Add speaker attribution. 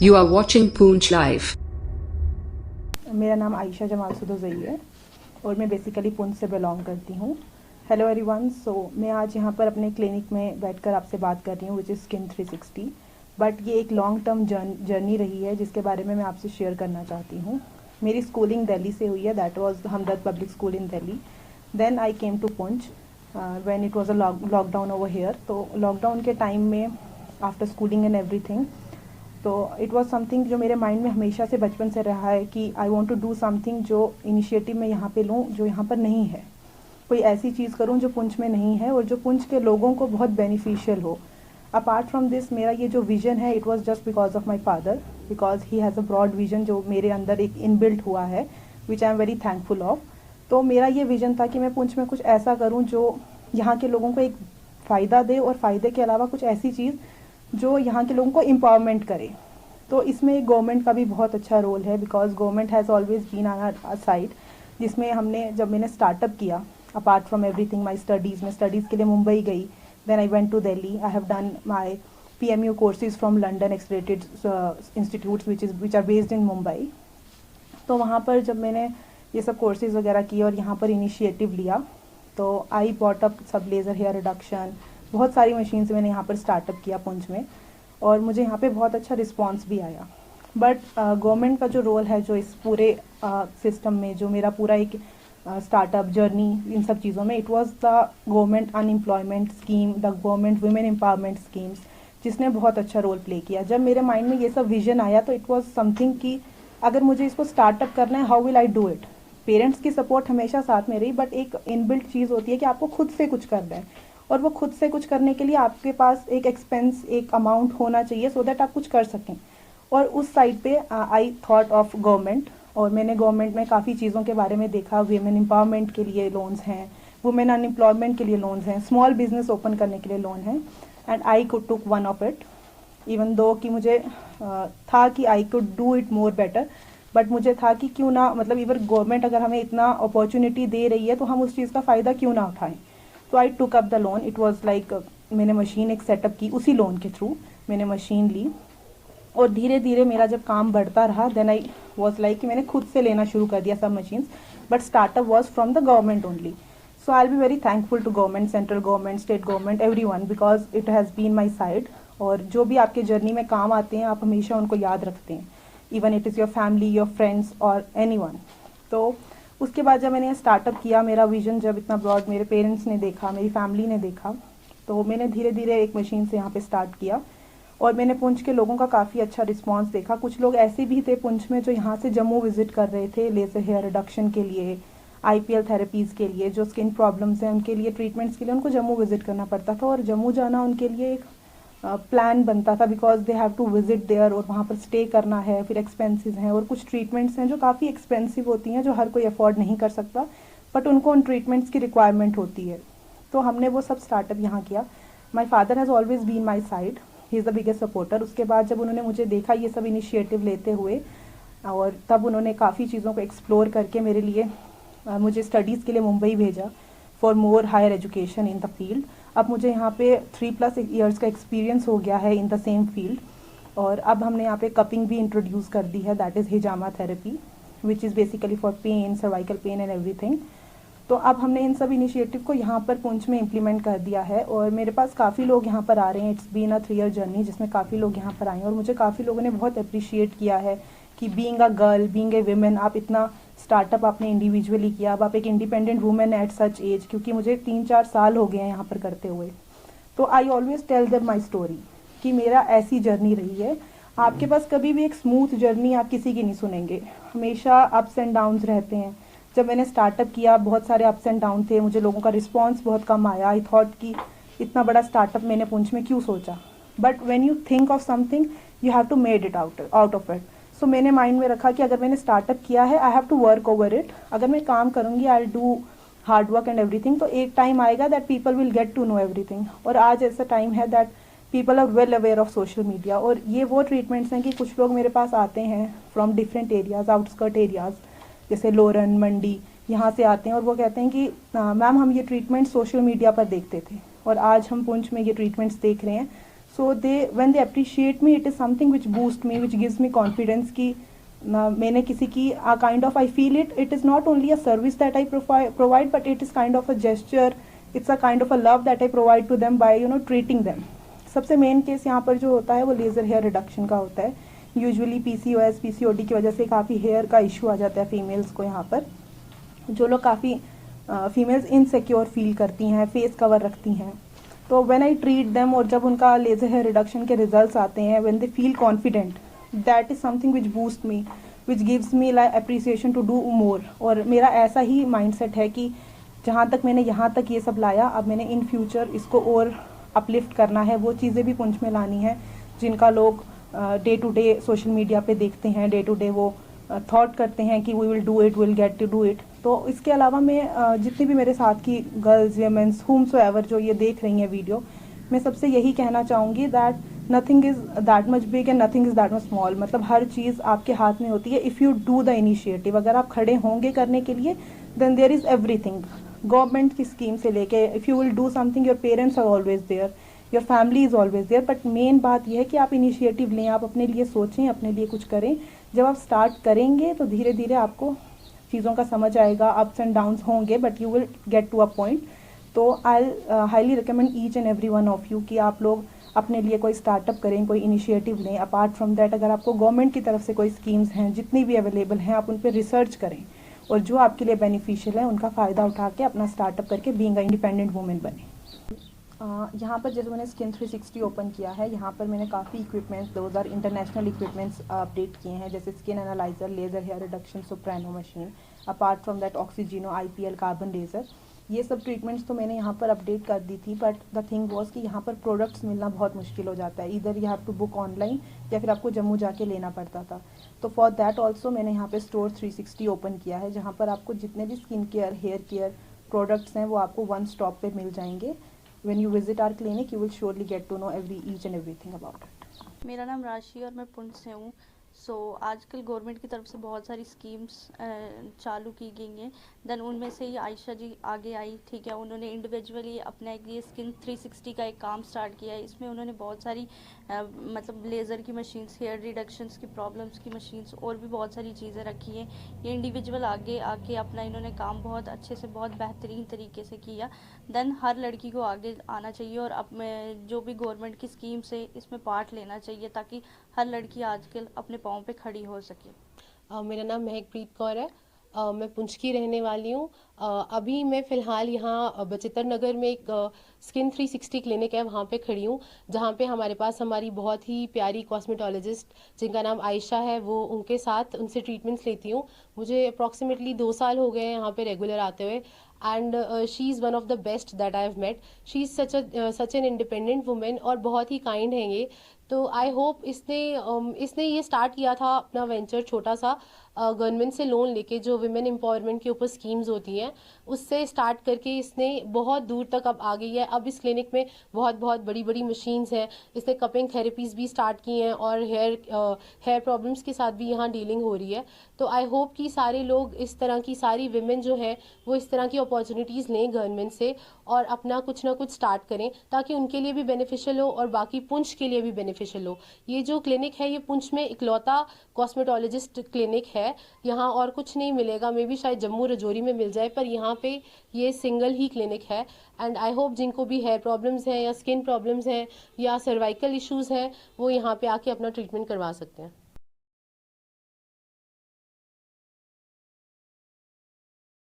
Speaker 1: You are watching Poonch Live.
Speaker 2: मेरा नाम आयशा जमाल सुदोज़ई है और मैं बेसिकली पुंछ से बिलोंग करती हूँ। हेलो एवरीवन, सो मैं आज यहाँ पर अपने क्लिनिक में बैठकर आपसे बात कर रही हूँ विच इज़ स्किन 360। बट ये एक लॉन्ग टर्म जर्नी रही है जिसके बारे में मैं आपसे शेयर करना चाहती हूँ। मेरी स्कूलिंग दिल्ली से हुई है, that was Hamdard public school in Delhi. Then I came to Poonch when it was a lockdown over here. तो लॉकडाउन के टाइम में आफ्टर स्कूलिंग एंड एवरीथिंग, तो इट वाज समथिंग जो मेरे माइंड में हमेशा से बचपन से रहा है कि I want to do something जो इनिशिएटिव मैं यहाँ पे लूँ जो यहाँ पर नहीं है। कोई ऐसी चीज़ करूँ जो पुंछ में नहीं है और जो पुंछ के लोगों को बहुत बेनिफिशियल हो। अपार्ट फ्रॉम दिस, मेरा ये जो विज़न है it was just because of my father, because he has a broad vision जो मेरे अंदर एक इनबिल्ट हुआ है, which I am very thankful of. तो मेरा ये विज़न था कि मैं पुंछ में कुछ ऐसा करूँ जो यहाँ के लोगों को एक फ़ायदा दे और फ़ायदे के अलावा कुछ ऐसी चीज़ जो यहाँ के लोगों को एम्पावरमेंट करे। तो इसमें गवर्नमेंट का भी बहुत अच्छा रोल है, because government has always been on our side. जिसमें जब मैंने स्टार्टअप किया, apart from everything my studies, मैं स्टडीज़ के लिए मुंबई गई। Then I went to Delhi. I have done my PMU courses from London accredited institutes which are based in Mumbai. तो वहाँ पर जब मैंने ये सब कोर्सेज वगैरह किए और यहाँ पर इनिशिएटिव लिया, तो आई बॉट अप सब लेज़र हेयर रिडक्शन, बहुत सारी मशीन से मैंने यहाँ पर स्टार्टअप किया पुंछ में, और मुझे यहाँ पे बहुत अच्छा रिस्पांस भी आया। बट गवर्नमेंट का जो रोल है जो इस पूरे सिस्टम में, जो मेरा पूरा एक स्टार्टअप जर्नी इन सब चीज़ों में, it was the government unemployment scheme, the government women empowerment schemes, जिसने बहुत अच्छा रोल प्ले किया। जब मेरे माइंड में ये सब विजन आया तो इट वाज समथिंग कि अगर मुझे इसको स्टार्टअप करना है, how will I do it. Parents की सपोर्ट हमेशा साथ में रही, बट एक इनबिल्ट चीज़ होती है कि आपको खुद से कुछ करना है, और वो खुद से कुछ करने के लिए आपके पास एक एक्सपेंस, एक अमाउंट होना चाहिए सो दैट आप कुछ कर सकें। और उस साइड पे आई थॉट ऑफ गवर्नमेंट, और मैंने गवर्नमेंट में काफ़ी चीज़ों के बारे में देखा। वुमेन एम्पावरमेंट के लिए लोन्स हैं, वुमेन अनएम्प्लॉयमेंट के लिए लोन्स हैं, स्मॉल बिजनेस ओपन करने के लिए लोन है, and I could took one of it. Even though कि मुझे था कि I could do it more better, but मुझे था कि क्यों ना, मतलब इवन गवर्नमेंट अगर हमें इतना अपॉर्चुनिटी दे रही है तो हम उस चीज़ का फ़ायदा क्यों ना उठाएं। तो I took up the loan. It was like मैंने मशीन एक सेटअप की, उसी लोन के थ्रू मैंने मशीन ली, और धीरे धीरे मेरा जब काम बढ़ता रहा, देन आई वाज लाइक कि मैंने खुद से लेना शुरू कर दिया सब machines, but startup was from the government only. So I will be very thankful to government, central government, state government, everyone, because it has been my side. और जो भी आपके जर्नी में काम आते हैं आप हमेशा उनको याद रखते हैं, even it is your family, your friends और एनीवन। तो उसके बाद जब मैंने स्टार्टअप किया, मेरा विजन जब इतना ब्रॉड मेरे पेरेंट्स ने देखा, मेरी फैमिली ने देखा, तो मैंने धीरे धीरे एक मशीन से यहाँ पे स्टार्ट किया, और मैंने पुंछ के लोगों का काफ़ी अच्छा रिस्पांस देखा। कुछ लोग ऐसे भी थे पुंछ में जो यहाँ से जम्मू विजिट कर रहे थे लेज़र हेयर रिडक्शन के लिए, IPL थेरेपीज़ के लिए, जो स्किन प्रॉब्लम्स हैं उनके लिए, ट्रीटमेंट्स के लिए उनको जम्मू विजिट करना पड़ता था, और जम्मू जाना उनके लिए एक प्लान बनता था, because they have to visit there, और वहाँ पर स्टे करना है, फिर एक्सपेंसेस हैं, और कुछ ट्रीटमेंट्स हैं जो काफ़ी एक्सपेंसिव होती हैं, जो हर कोई अफोर्ड नहीं कर सकता, बट उनको उन ट्रीटमेंट्स की रिक्वायरमेंट होती है। तो हमने वो सब स्टार्टअप यहाँ किया। My father has always been my side, he is the biggest supporter. उसके बाद जब उन्होंने मुझे देखा ये सब इनिशिएटिव लेते हुए, और तब उन्होंने काफ़ी चीज़ों को एक्सप्लोर करके मेरे लिए मुझे स्टडीज़ के लिए मुंबई भेजा for more higher education in the field. अब मुझे यहाँ पे 3+ ईयर्स का एक्सपीरियंस हो गया है इन द सेम फील्ड, और अब हमने यहाँ पे कपिंग भी इंट्रोड्यूस कर दी है, that is hijama therapy, which is basically for pain, cervical pain and everything. तो अब हमने इन सब इनिशिएटिव को यहाँ पर पुंछ में इम्प्लीमेंट कर दिया है, और मेरे पास काफ़ी लोग यहाँ पर आ रहे हैं। It's been a 3 year journey जिसमें काफ़ी लोग यहाँ पर आए हैं, और मुझे काफ़ी लोगों ने बहुत अप्रिशिएट किया है कि being a girl, being a women, आप इतना स्टार्टअप आपने इंडिविजुअली किया, अब आप एक independent women at such age, क्योंकि मुझे 3-4 साल हो गए हैं यहाँ पर करते हुए। तो I always tell them my story कि मेरा ऐसी जर्नी रही है। आपके पास कभी भी एक स्मूथ जर्नी आप किसी की नहीं सुनेंगे, हमेशा अप्स एंड डाउन्स रहते हैं। जब मैंने स्टार्टअप किया बहुत सारे अप्स एंड डाउन थे, मुझे लोगों का रिस्पांस बहुत कम आया। आई थॉट कि इतना बड़ा स्टार्टअप मैंने पुंछ में क्यों सोचा, but when you think of something you have to made it out of it. So मैंने माइंड में रखा कि अगर मैंने स्टार्टअप किया है, I have to work over it. अगर मैं काम करूँगी, I do hard work and everything, तो एक टाइम आएगा that people will get to know everything. और आज ऐसा टाइम है that people are well aware of social media, और ये वो ट्रीटमेंट्स हैं कि कुछ लोग मेरे पास आते हैं from different areas, outskirt areas, जैसे लोरन, मंडी, यहाँ से आते हैं, और वो कहते हैं कि मैम हम ये ट्रीटमेंट सोशल मीडिया पर देखते थे और आज हम पुंछ में ये ट्रीटमेंट्स देख रहे हैं। सो when they appreciate me, it is something which boosts me, which gives me confidence कि मैंने किसी की kind of, I feel it is not only a service that I provide, but it is kind of a gesture, it's a kind of a love that I provide to them by treating them. सबसे main case यहाँ पर जो होता है वो laser hair reduction का होता है. यूजुअली PCOS PCOD की वजह से काफ़ी हेयर का इशू आ जाता है फीमेल्स को. यहाँ पर जो लोग काफ़ी फीमेल्स इनसिक्योर फील करती हैं, फेस कवर रखती हैं, तो व्हेन आई ट्रीट देम और जब उनका लेज़र हेयर रिडक्शन के रिजल्ट्स आते हैं, when they feel confident, that is something which boost me, which gives me like appreciation to do more. और मेरा ऐसा ही माइंडसेट है कि जहाँ तक मैंने यहाँ तक ये सब लाया, अब मैंने इन फ्यूचर इसको और अपलिफ्ट करना है. वो चीज़ें भी पुंछ में लानी है जिनका लोग day to day social media पे देखते हैं, डे टू डे वो थॉट करते हैं कि we will do it, will get to do it. तो इसके अलावा मैं जितनी भी मेरे साथ की गर्ल्स, वीमेंस, whomsoever जो ये देख रही हैं वीडियो, मैं सबसे यही कहना चाहूँगी that nothing is that much big and nothing is that much small. मतलब हर चीज़ आपके हाथ में होती है if you do the initiative. अगर आप खड़े होंगे करने के लिए, then there is everything. Government की स्कीम से लेके, if you will do something, your parents are always there, your family is always there. But main बात यह है कि आप इनिशिएटिव लें, आप अपने लिए सोचें, अपने लिए कुछ करें. जब आप स्टार्ट करेंगे तो धीरे धीरे आपको चीज़ों का समझ आएगा. अप्स एंड डाउन्स होंगे, but you will get to a point. तो I highly recommend each and every one of you कि आप लोग अपने लिए कोई स्टार्टअप करें, कोई इनिशिएटिव लें. अपार्ट फ्रॉम दैट, अगर आपको गवर्नमेंट की तरफ से कोई स्कीम्स हैं, जितनी भी अवेलेबल हैं, आप उन पर रिसर्च करें और जो आपके लिए बेनिफिशियल है उनका फ़ायदा उठा के अपना स्टार्टअप करके बीइंग अ इंडिपेंडेंट वुमेन बने. यहाँ पर जैसे मैंने स्किन 360 ओपन किया है, यहाँ पर मैंने काफ़ी इक्विपमेंट्स, 2000 इंटरनेशनल इक्विपमेंट्स अपडेट किए हैं, जैसे skin analyser, laser hair reduction, Soprano machine, apart from that Oxygeno, IPL, carbon laser. ये सब ट्रीटमेंट्स तो मैंने यहाँ पर अपडेट कर दी थी. बट द थिंग वॉज कि यहाँ पर प्रोडक्ट्स मिलना बहुत मुश्किल हो जाता है. इधर you have to book online या फिर आपको जम्मू जाके लेना पड़ता था. तो फॉर दैट ऑल्सो मैंने यहाँ पे स्टोर 360 ओपन किया है, जहाँ पर आपको जितने भी skin care, hair care products हैं वो आपको वन स्टॉप पे मिल जाएंगे. When you visit our clinic, you will surely get to know each and everything about it.
Speaker 3: मेरा नाम राशि और मैं पुंछ से हूँ. आजकल गवर्नमेंट की तरफ से बहुत सारी स्कीम्स चालू की गई हैं. देन उनमें से ही आयशा जी आगे आई, ठीक है. उन्होंने इंडिविजुअली अपना ये स्किन 360 का एक काम स्टार्ट किया है. इसमें उन्होंने बहुत सारी मतलब लेज़र की मशीन्स, हेयर रिडक्शंस की प्रॉब्लम्स की मशीन्स और भी बहुत सारी चीज़ें रखी हैं. ये इंडिविजुअल आगे आके अपना इन्होंने काम बहुत अच्छे से, बहुत बेहतरीन तरीके से किया. देन हर लड़की को आगे आना चाहिए और अब जो भी गवर्नमेंट की स्कीम्स है इसमें पार्ट लेना चाहिए, ताकि हर लड़की आजकल अपने पाँव पे खड़ी हो सके.
Speaker 4: मेरा नाम महकप्रीत कौर है. मैं पुंछ की रहने वाली हूँ. अभी मैं फ़िलहाल यहाँ बचित्र नगर में एक स्किन 360 क्लिनिक है, वहाँ पे खड़ी हूँ, जहाँ पे हमारे पास हमारी बहुत ही प्यारी कॉस्मेटोलॉजिस्ट जिनका नाम आयशा है, वो उनके साथ उनसे ट्रीटमेंट्स लेती हूँ. मुझे अप्रॉक्सीमेटली 2 साल हो गए हैं यहाँ पे रेगुलर आते हुए. And she is one of the best that I have met. She is such an independent women और बहुत ही काइंड हैं ये. तो आई होप इसने ये स्टार्ट किया था अपना वेंचर छोटा सा, गवर्नमेंट से लोन लेके, जो विमेन एम्पावरमेंट के ऊपर स्कीम्स होती हैं उससे स्टार्ट करके इसने बहुत दूर तक अब आ गई है. अब इस क्लिनिक में बहुत बहुत बड़ी बड़ी मशीन्स हैं. इसने कपिंग थेरेपीज़ भी स्टार्ट की हैं और हेयर प्रॉब्लम्स के साथ भी यहाँ डीलिंग हो रही है. तो आई होप कि सारे लोग, इस तरह की सारी विमेन जो हैं, वो इस तरह की अपॉर्चुनिटीज़ लें गवर्नमेंट से और अपना कुछ ना कुछ स्टार्ट करें, ताकि उनके लिए भी बेनिफिशियल हो और बाकी पुंछ के लिए भी बेनिफिशियल हो. ये जो क्लिनिक है ये पुंछ में इकलौता कॉस्मेटोलॉजिस्ट क्लिनिक है. यहाँ और कुछ नहीं मिलेगा. मे बी शायद जम्मू रजौरी में मिल जाए, पर यहाँ पे ये सिंगल ही क्लिनिक है. एंड आई होप जिनको भी हेयर प्रॉब्लम्स हैं या स्किन प्रॉब्लम्स हैं या सर्वाइकल इश्यूज़ हैं, वो यहाँ पे आके अपना ट्रीटमेंट करवा सकते हैं.